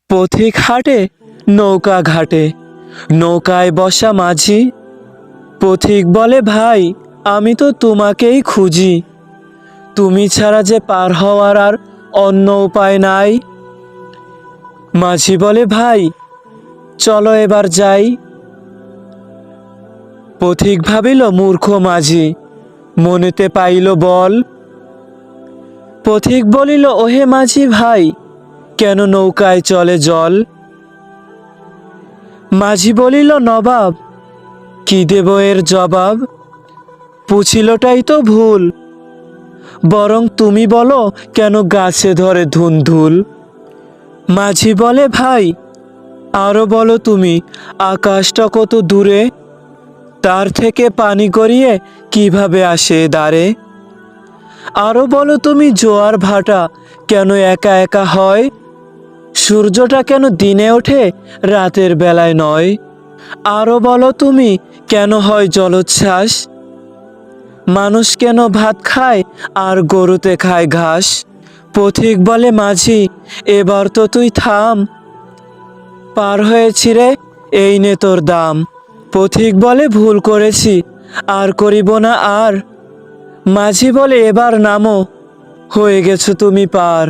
পথিক হাটে নৌকা ঘাটে, নৌকায় বসা মাঝি। পথিক বলে, ভাই আমি তো তোমাকেই খুঁজি, তুমি ছাড়া যে পার হওয়ার আর অন্য উপায় নাই। মাঝি বলে, ভাই চলো এবার যাই। পথিক ভাবিল মূর্খ মাঝি, মনেতে পাইল বল। পথিক বলিল, ওহে মাঝি ভাই, কেন নৌকায় চলে জল? মাঝি বলিল, নবাব কি দেব এর জবাব? পুছিলটাই তো ভুল, বরং তুমি বলো কেন গাছে ধরে ধুন্ধুল? মাঝি বলে, ভাই আরো বলো তুমি, আকাশটা কত দূরে, তার থেকে পানি গড়িয়ে কিভাবে আসে দাঁড়ে? আরো বলো তুমি, জোয়ার ভাটা কেন একা একা হয়, সূর্যটা কেন দিনে ওঠে রাতের বেলায় নয়? আরো বলো তুমি, কেন হয় জলোচ্ছ্বাস, মানুষ কেন ভাত খায় আর গরুতে খায় ঘাস? পথিক বলে, মাঝি এবার তো তুই থাম, পার হয়েছি রে এই নে তোর দাম। পথিক বলে, ভুল করেছি আর করিব না আর। মাঝি বলে, এবার নামো, হয়ে গেছো তুমি পার।